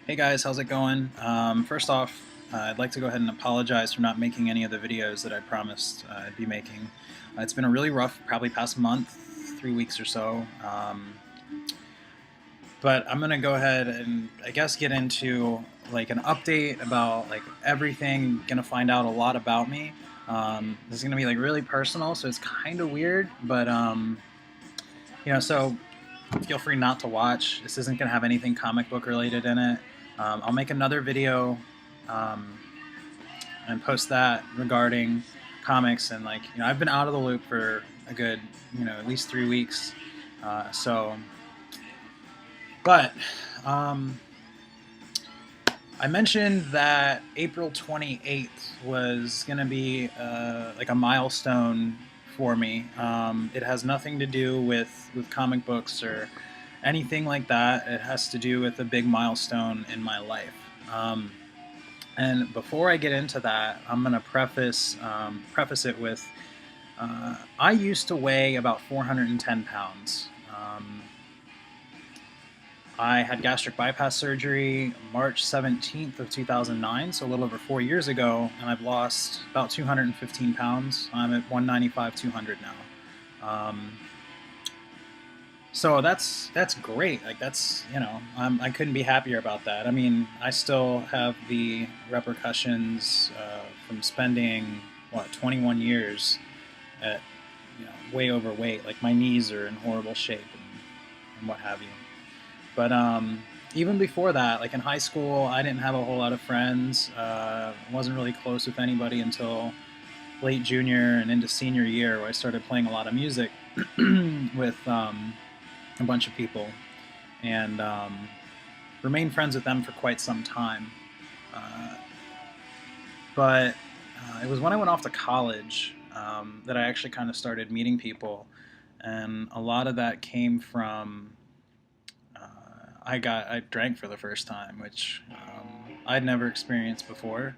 Hey guys, how's it going? First off, I'd like to go ahead and apologize for not making any of the videos that I promised I'd be making. It's been a really rough, probably past month, 3 weeks or so. But I'm gonna go ahead and I guess get into like an update about like everything. Gonna find out a lot about me. This is gonna be like really personal, so it's kind of weird, but so feel free not to watch. This isn't gonna have anything comic book related in it. I'll make another video um, and post that regarding comics, and I've been out of the loop for a good at least 3 weeks. So, but I mentioned that April 28th was gonna be like a milestone for me. It has nothing to do with comic books or anything like that. It has to do with a big milestone in my life. And before I get into that, I'm gonna preface it with I used to weigh about 410 pounds. I had gastric bypass surgery March 17th of 2009, so a little over 4 years ago, and I've lost about 215 pounds. I'm at 195, 200 now. So that's great. Like I couldn't be happier about that. I mean, I still have the repercussions from spending 21 years at way overweight. Like my knees are in horrible shape and what have you. But even before that, like in high school, I didn't have a whole lot of friends. Wasn't really close with anybody until late junior and into senior year, where I started playing a lot of music with a bunch of people, and remained friends with them for quite some time. But it was when I went off to college that I actually kind of started meeting people, and a lot of that came from I drank for the first time, which I'd never experienced before,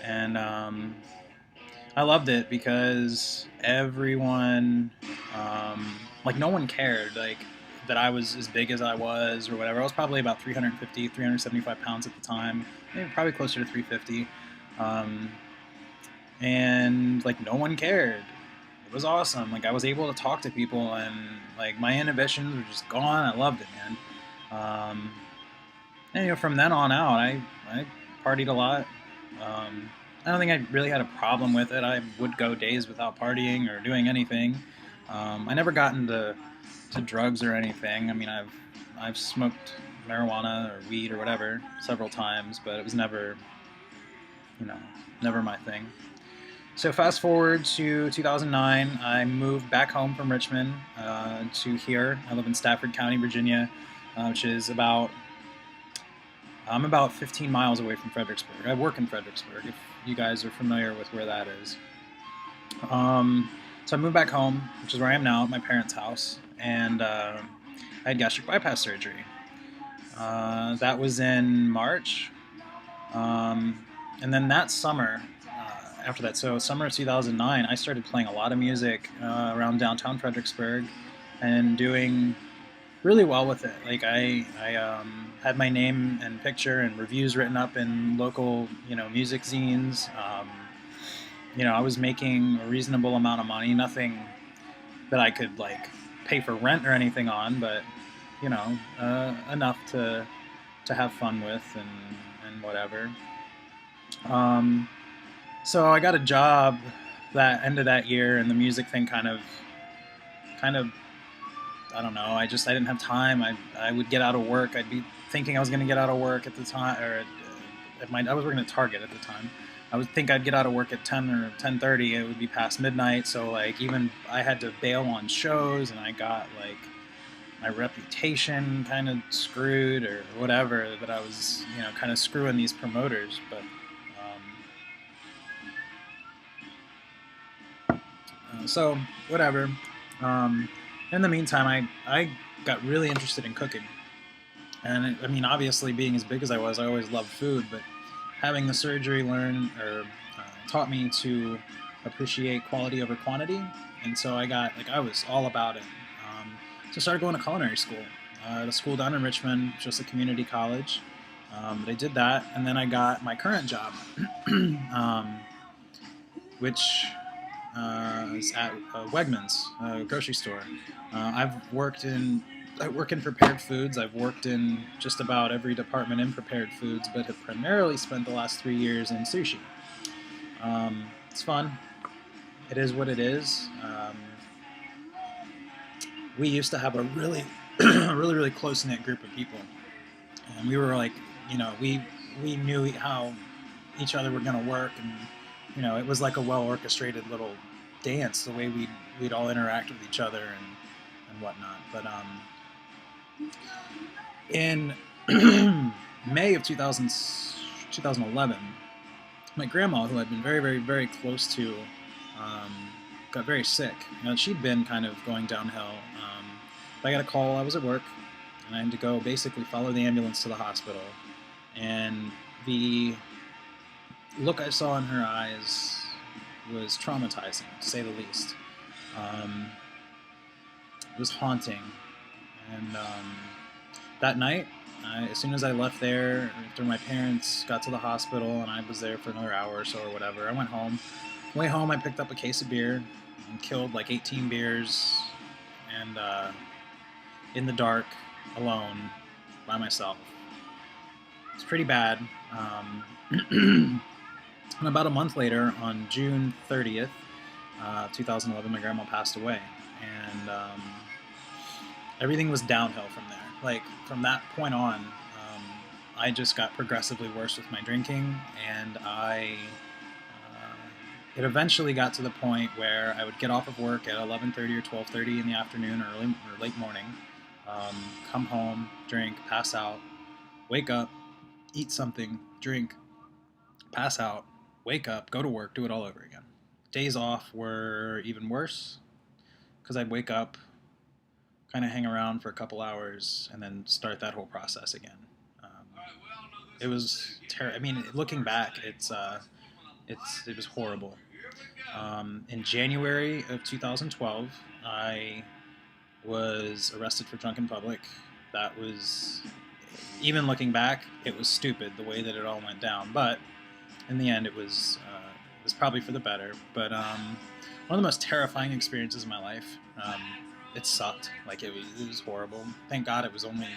and I loved it because everyone, like no one cared, like that I was as big as I was or whatever. I was probably about 350, 375 pounds at the time, maybe probably closer to 350, and like no one cared. It was awesome. Like I was able to talk to people, and like my inhibitions were just gone. I loved it, man. And from then on out, I partied a lot. I don't think I really had a problem with it. I would go days without partying or doing anything. I never got into drugs or anything. I mean, I've smoked marijuana or weed or whatever several times, but it was never never my thing. So fast forward to 2009, I moved back home from Richmond to here. I live in Stafford County, Virginia, which is I'm about 15 miles away from Fredericksburg. I work in Fredericksburg, if you guys are familiar with where that is. So I moved back home, which is where I am now, at my parents' house, and I had gastric bypass surgery. That was in March. And then that summer, after that, so summer of 2009, I started playing a lot of music around downtown Fredericksburg and doing really well with it. Like I had my name and picture and reviews written up in local, music zines. I was making a reasonable amount of money, nothing that I could like pay for rent or anything on, but enough to have fun with and whatever. So I got a job that end of that year, and the music thing kind of I don't know. I didn't have time. I would get out of work. I'd be thinking I was going to get out of work at the time, or I was working at Target at the time. I would think I'd get out of work at 10 or 10:30. It would be past midnight. So like even I had to bail on shows, and I got like my reputation kind of screwed or whatever, that I was kind of screwing these promoters. But so whatever. In the meantime, I got really interested in cooking. And I mean, obviously, being as big as I always loved food, but having the surgery taught me to appreciate quality over quantity. And so I was all about it. So I started going to culinary school, at a school down in Richmond, just a community college. But I did that, and then I got my current job, which is at Wegmans, a grocery store. I work in prepared foods. I've worked in just about every department in prepared foods, but have primarily spent the last 3 years in sushi. It's fun. It is what it is. We used to have a really, really close knit group of people, and we were like, we knew how each other were going to work, and it was like a well orchestrated little dance, the way we'd all interact with each other and whatnot. But in May of 2011, my grandma, who I'd been very, very, very close to, got very sick. She'd been kind of going downhill. I got a call. I was at work, and I had to go basically follow the ambulance to the hospital. And the look I saw in her eyes was traumatizing, to say the least. It was haunting. And that night, as soon as I left there, after my parents got to the hospital and I was there for another hour or so or whatever, I went home. On the way home, I picked up a case of beer and killed like 18 beers, and in the dark, alone, by myself. It's pretty bad. And about a month later, on June 30th, 2011, my grandma passed away, and everything was downhill from there. Like, from that point on, I just got progressively worse with my drinking, and it eventually got to the point where I would get off of work at 11:30 or 12:30 in the afternoon, or late morning, come home, drink, pass out, wake up, eat something, drink, pass out, wake up, go to work, do it all over again. Days off were even worse, because I'd wake up, kind of hang around for a couple hours, and then start that whole process again. It was terrible. I mean, looking back, it was horrible. In January of 2012, I was arrested for drunk in public. That was, even looking back, it was stupid the way that it all went down. But in the end, it was probably for the better. But one of the most terrifying experiences of my life. It sucked. Like, it was horrible. Thank God it was only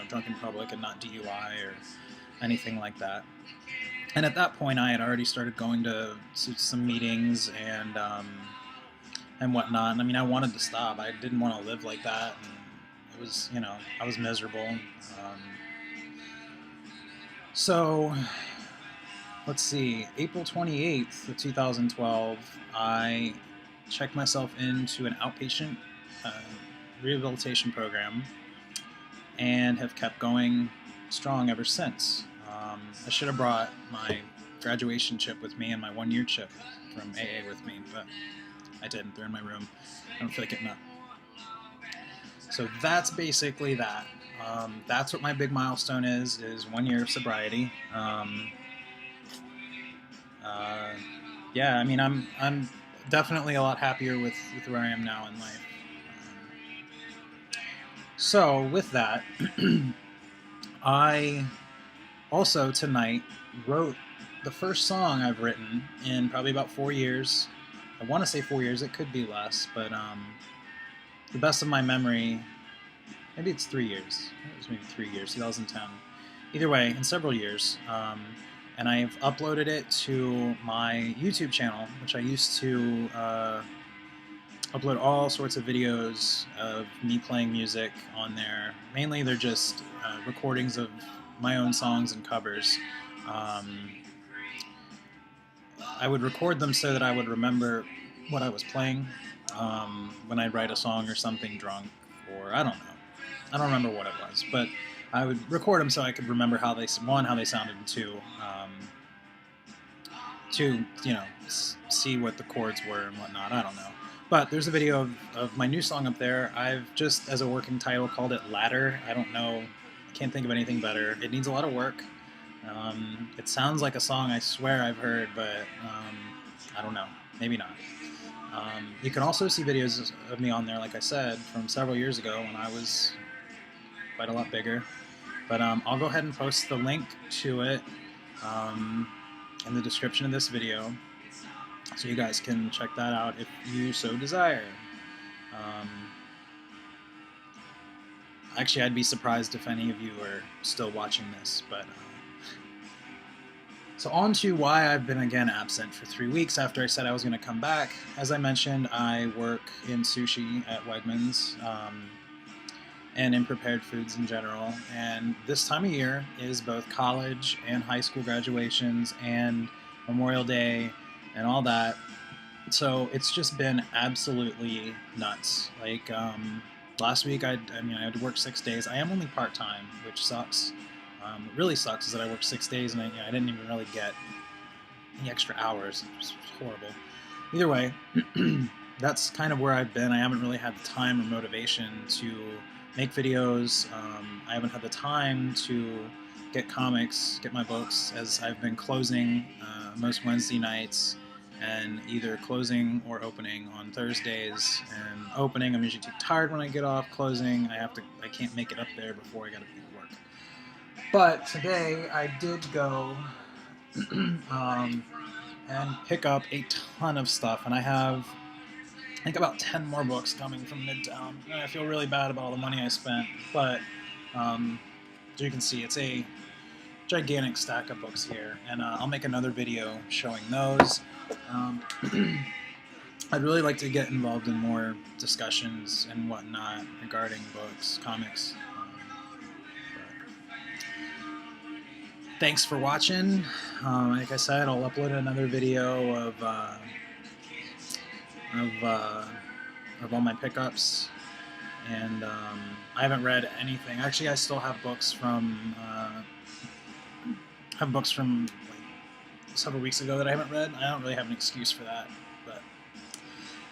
drunk in public and not DUI or anything like that. And at that point, I had already started going to some meetings and whatnot. And I mean, I wanted to stop. I didn't want to live like that. And it was, I was miserable. So, let's see. April 28th of 2012, I checked myself into an outpatient rehabilitation program and have kept going strong ever since. I should have brought my graduation chip with me and my 1-year chip from AA with me, but I didn't. They're in my room. I don't feel like getting up. So that's basically that. That's what my big milestone is 1 year of sobriety. Yeah, I mean, I'm definitely a lot happier with where I am now in life. So with that, I also tonight wrote the first song I've written in probably about 4 years. I want to say 4 years. It could be less, but the best of my memory, maybe it's 3 years. It was maybe 3 years, 2010. Either way, in several years. And I've uploaded it to my YouTube channel, which I used to upload all sorts of videos of me playing music on there. Mainly they're just recordings of my own songs and covers. I would record them so that I would remember what I was playing when I'd write a song or something drunk, or I don't know. I don't remember what it was, but I would record them so I could remember how they sounded, and two, see what the chords were and whatnot. I don't know. But there's a video of my new song up there. I've just, as a working title, called it Ladder. I don't know. I can't think of anything better. It needs a lot of work. It sounds like a song I swear I've heard, but I don't know. Maybe not. You can also see videos of me on there, like I said, from several years ago when I was quite a lot bigger. But I'll go ahead and post the link to it in the description of this video, so you guys can check that out if you so desire. Actually, I'd be surprised if any of you are still watching this, but so on to why I've been again absent for 3 weeks after I said I was going to come back. As I mentioned, I work in sushi at Wegmans, and in prepared foods in general, and this time of year is both college and high school graduations and Memorial Day and all that, so it's just been absolutely nuts. Like last week I had to work 6 days. I am only part-time, which sucks. What really sucks is that I worked 6 days and I didn't even really get any extra hours. It was horrible. Either way, that's kind of where I've been. I haven't really had the time or motivation to make videos. I haven't had the time to get comics, get my books, as I've been closing most Wednesday nights, and either closing or opening on Thursdays. And opening, I'm usually too tired when I get off. Closing, I can't make it up there before I gotta be at work. But today I did go and pick up a ton of stuff, and I have, I think, about 10 more books coming from Midtown. And I feel really bad about all the money I spent, but as you can see, it's a gigantic stack of books here, and I'll make another video showing those. I'd really like to get involved in more discussions and whatnot regarding books, comics. Thanks for watching. Like I said, I'll upload another video of all my pickups, and I haven't read anything. Actually, I still have books from like several weeks ago that I haven't read. I don't really have an excuse for that. But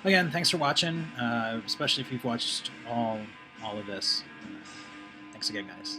again, thanks for watching, especially if you've watched all of this. Thanks again, guys.